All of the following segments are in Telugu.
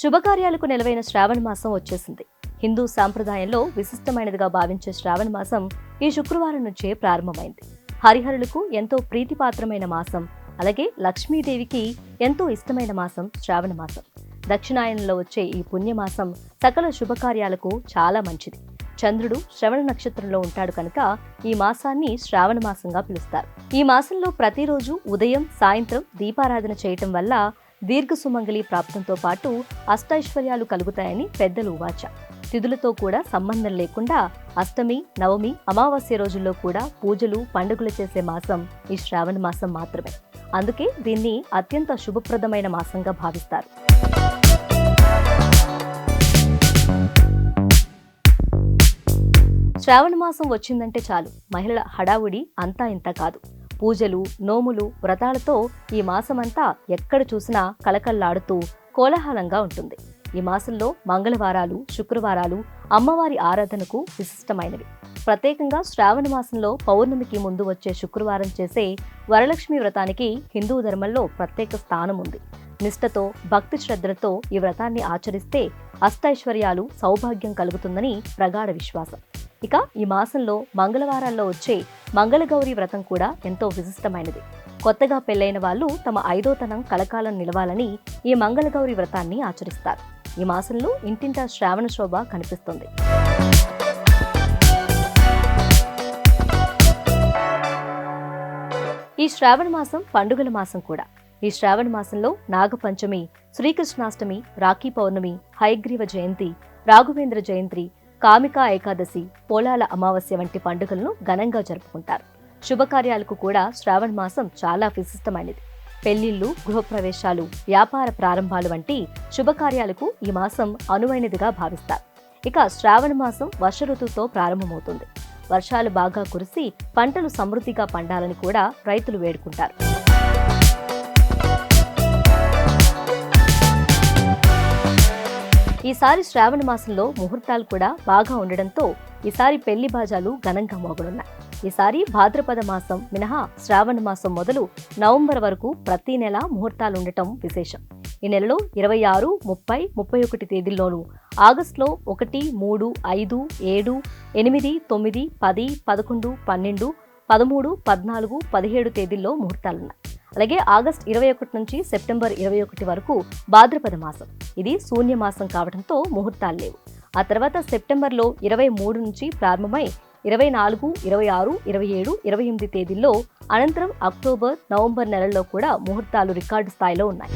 శుభకార్యాలకు నెలవైన శ్రావణ మాసం వచ్చేసింది. హిందూ సాంప్రదాయంలో విశిష్టమైనదిగా భావించే శ్రావణ మాసం ఈ శుక్రవారం నుంచే ప్రారంభమైంది. హరిహరులకు ఎంతో ప్రీతిపాత్రమైన మాసం, అలాగే లక్ష్మీదేవికి ఎంతో ఇష్టమైన మాసం శ్రావణ మాసం. దక్షిణాయనంలో వచ్చే ఈ పుణ్యమాసం సకల శుభకార్యాలకు చాలా మంచిది. చంద్రుడు శ్రవణ నక్షత్రంలో ఉంటాడు కనుక ఈ మాసాన్ని శ్రావణ మాసంగా పిలుస్తారు. ఈ మాసంలో ప్రతిరోజు ఉదయం సాయంత్రం దీపారాధన చేయటం వల్ల దీర్ఘ సుమంగళి ప్రాప్తంతో పాటు అష్టైశ్వర్యాలు కలుగుతాయని పెద్దలు వాచ. తిథులతో కూడా సంబంధం లేకుండా అష్టమి, నవమి, అమావాస్య రోజుల్లో కూడా పూజలు, పండుగలు చేసే మాసం ఈ శ్రావణ మాసం మాత్రమే. అందుకే దీన్ని అత్యంత శుభప్రదమైన మాసంగా భావిస్తారు. శ్రావణ మాసం వచ్చిందంటే చాలు మహిళల హడావుడి అంతా ఇంత కాదు. పూజలు, నోములు, వ్రతాలతో ఈ మాసమంతా ఎక్కడ చూసినా కలకల్లాడుతూ కోలాహలంగా ఉంటుంది. ఈ మాసంలో మంగళవారాలు, శుక్రవారాలు అమ్మవారి ఆరాధనకు విశిష్టమైనవి. ప్రత్యేకంగా శ్రావణ మాసంలో పౌర్ణమికి ముందు వచ్చే శుక్రవారం చేసే వరలక్ష్మి వ్రతానికి హిందూ ధర్మంలో ప్రత్యేక స్థానం ఉంది. నిష్ఠతో, భక్తి శ్రద్ధలతో ఈ వ్రతాన్ని ఆచరిస్తే అష్టైశ్వర్యాలు, సౌభాగ్యం కలుగుతుందని ప్రగాఢ విశ్వాసం. ఇక ఈ మాసంలో మంగళవారాల్లో వచ్చే మంగళగౌరి వ్రతం కూడా ఎంతో విశిష్టమైనది. కొత్తగా పెళ్లైన వాళ్ళు తమ 5వ కలకాలం నిలవాలని ఈ మంగళగౌరి వ్రతాన్ని ఆచరిస్తారు. ఈ మాసంలో ఇంటింటా శ్రావణ శోభ కనిపిస్తుంది. ఈ శ్రావణ మాసం పండుగల మాసం కూడా. ఈ శ్రావణ మాసంలో నాగపంచమి, శ్రీకృష్ణాష్టమి, రాఖీ పౌర్ణమి, హయగ్రీవ జయంతి, రాఘవేంద్ర జయంతి, కామికా ఏకాదశి, పోలాల అమావాస్య వంటి పండుగలను ఘనంగా జరుపుకుంటారు. శుభకార్యాలకు కూడా శ్రావణ మాసం చాలా విశిష్టమైనది. పెళ్లిళ్లు, గృహప్రవేశాలు, వ్యాపార ప్రారంభాలు వంటి శుభకార్యాలకు ఈ మాసం అనువైనదిగా భావిస్తారు. ఇక శ్రావణ మాసం వర్ష ఋతువుతో ప్రారంభమవుతుంది. వర్షాలు బాగా కురిసి పంటలు సమృద్ధిగా పండాలని కూడా రైతులు వేడుకుంటారు. ఈసారి శ్రావణ మాసంలో ముహూర్తాలు కూడా బాగా ఉండడంతో ఈసారి పెళ్లి బాజాలు ఘనంగా మోగనున్నాయి. ఈసారి భాద్రపద మాసం మినహా శ్రావణ మాసం మొదలు నవంబర్ వరకు ప్రతి నెల ముహూర్తాలుండటం విశేషం. ఈ నెలలో 26, 30, 31 తేదీల్లోనూ, ఆగస్టులో 1, 3, 5, 7, 8, 9, 10, 11, 12, 13, 14, 17 తేదీల్లో ముహూర్తాలున్నాయి. అలాగే ఆగస్టు 21 నుంచి సెప్టెంబర్ 21 వరకు భాద్రపద మాసం. ఇది శూన్యమాసం కావడంతో ముహూర్తాలు లేవు. ఆ తర్వాత సెప్టెంబర్లో 23 నుంచి ప్రారంభమై 24, 26, 27, 28 తేదీల్లో, అనంతరం అక్టోబర్, నవంబర్ నెలల్లో కూడా ముహూర్తాలు రికార్డు స్థాయిలో ఉన్నాయి.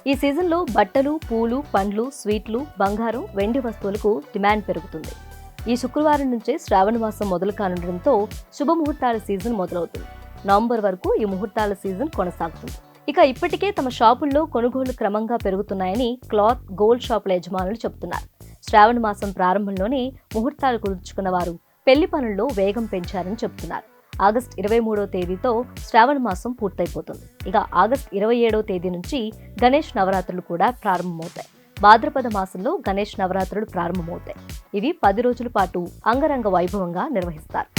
ఈ సీజన్లో బట్టలు, పూలు, పండ్లు, స్వీట్లు, బంగారం, వెండి వస్తువులకు డిమాండ్ పెరుగుతుంది. ఈ శుక్రవారం నుంచే శ్రావణ మాసం మొదలు కానుండడంతో శుభముహూర్తాల సీజన్ మొదలవుతుంది. నవంబర్ వరకు ఈ ముహూర్తాల సీజన్ కొనసాగుతుంది. ఇక ఇప్పటికే తమ షాపుల్లో కొనుగోళ్లు క్రమంగా పెరుగుతున్నాయని క్లాత్, గోల్డ్ షాపుల యజమానులు చెబుతున్నారు. శ్రావణ మాసం ప్రారంభంలోనే ముహూర్తాలు కుదుర్చుకున్న వారు పెళ్లి పనుల్లో వేగం పెంచారని చెబుతున్నారు. ఆగస్టు 23వ తేదీతో శ్రావణ మాసం పూర్తయిపోతుంది. ఇక ఆగస్టు 27వ తేదీ నుంచి గణేష్ నవరాత్రులు కూడా ప్రారంభమవుతాయి. భాద్రపద మాసంలో గణేష్ నవరాత్రులు ప్రారంభమవుతాయి. ఇవి 10 రోజుల పాటు అంగరంగ వైభవంగా నిర్వహిస్తారు.